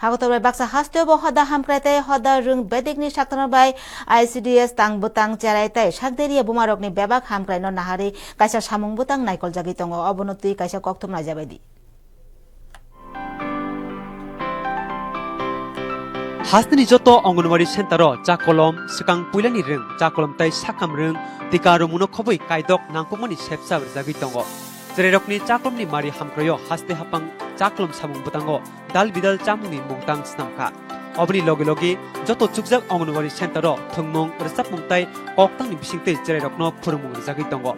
Hagotor baksa hasteo bo hoda hamkraite hoda rung bedikni saktono bai ICDS tang butang ceraitai sakderia bumarokni bebak hamkraino nahari kaisa samung butang naikol jagi tongo obonoti kaisa koktum najabaidi. Hasni joto Anganwadi Centero Jakolom Sekang Pulani Ring Jakolom Tai Sakam Ring Tikaro Muno Khoboi Kaidok Nangkomoni Sepsa Jagi Tongo Jerokni Jakolomni Mari Hamkroyo Haste Hapang Jakolom Samung Butango Dal Bidal Jamuni Mungtang Snamka Obni Logi Logi Joto Chukjak Anganwadi Centero Thungmung Resap Mungtai Koktangni Bisingte Jerokno Purmung Jagi Tongo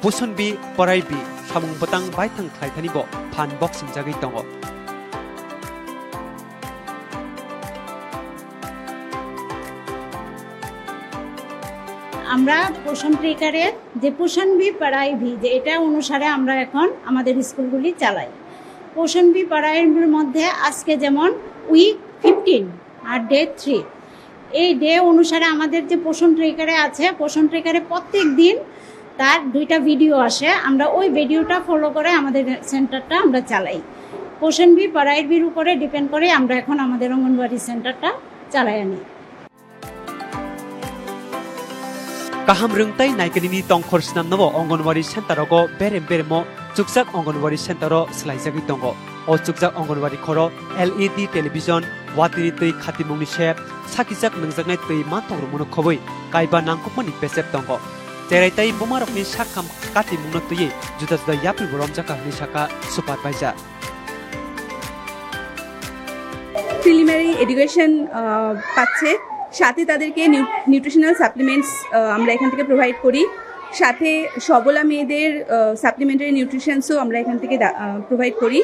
Puson Bi Parai Bi Samung Butang Baitang Thaithanibo Pan Boxing Jagi Tongo আমরা পোষণ ট্রেকারে যে পোষণ B পড়াই V যে এটা অনুসারে আমরা এখন আমাদের স্কুলগুলি চালাই পোষণ বি পড়াইয়ের মধ্যে আজকে যেমন উইক 15 আর ডে 3 এই ডে অনুসারে আমাদের যে পোষণ ট্রেকারে আছে পোষণ ট্রেকারে প্রত্যেক দিন তার দুইটা ভিডিও আসে আমরা ওই ভিডিওটা ফলো করে আমাদের সেন্টারটা আমরা চালাই পোষণ বি পড়াইয়ের বির উপরে ডিপেন্ড করে আমরা এখন আমাদের অঙ্গনওয়াড়ি সেন্টারটা চালাই আনি Kaham rungtai naikanini tongkhor snamnabo Anganwadi Centero berem beremo chukjak Anganwadi Centero slaijagi tongo o chukjak Anganwadi khoro LED television watiri tei khatimungni shep sakijak nangjaknai tei manthor muno khoboi kaiba nangkukmani pesep tongo jeraitai bumarokni sakam katimungno tei juda juda yapi boromjaka ni saka supervisor preliminary education পাচ্ছে সাথে তাদেরকে nutritional supplements আমরা এখান থেকে provide করি সাথে সবলা মেয়েদের supplementary নিউট্রিশনসও আমরা এখান থেকে প্রোভাইড করি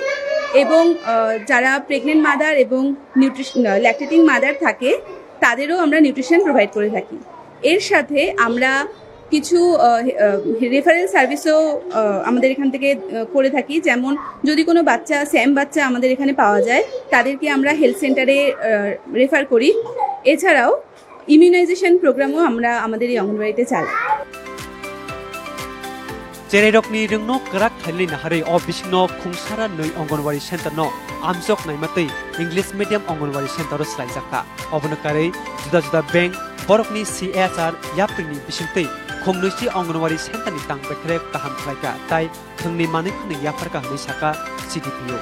এবং যারা প্রেগনেন্ট মাদার এবং ল্যাকটেটিং মাদার থাকে তাদেরও আমরা নিউট্রিশন প্রোভাইড করে থাকি এর সাথে আমরা কিছু রেফারেল সার্ভিসও আমাদের এখান থেকে করে থাকি যেমন যদি কোনো বাচ্চা স্যাম বাচ্চা আমাদের এখানে পাওয়া যায় তাদেরকে আমরা হেলথ সেন্টারে রেফার করি এছাড়াও ইমিউনাইজেশন প্রোগ্রামও আমরা আমাদের এই অঙ্গনওয়াড়িতে চালাই Jerokni rungno krak thaili nahari o bisingno khungsara noi Anganwadi Centerno amjok naimatei English medium Anganwadi Centero slaijaka obonokare juda juda bank borokni CSR yapni bisingtei khongnoisi Anganwadi Centerni tangbekre kaham khlaika tai thungni manikni yaparka hni saka CDPO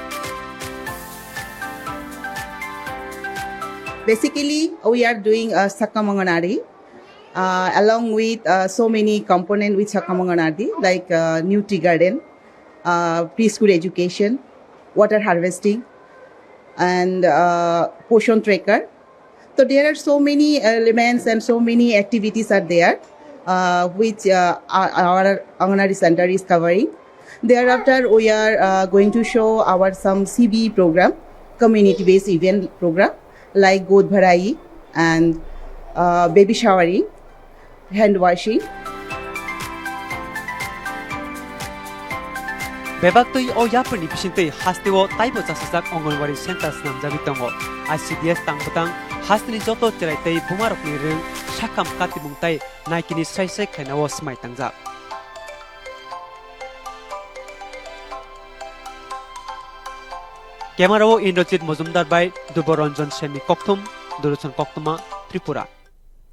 Basically, we are doing Sakam Anganwadi along with so many components with Sakam Anganwadi like Nutri Garden, preschool education, water harvesting, and Poshon Tracker. So there are so many elements and so many activities are there which our Anganwadi Center is covering. Thereafter, we are going to show our some CBE program, community-based event program. Like Godh Bharai and baby showering, hand washing. Bebaktoi o yapni bisingtei hasteo taibo jasajak Anganwadi Center snamjagi tongo ICDS tangbutang hastini joto cheraitei bumarokni rung sakam katimungtai naikini saisai khainao smai tangjak Camera Indrajit Mojumdar by Duboranjan Semi Koktum Durochan Koktuma Tripura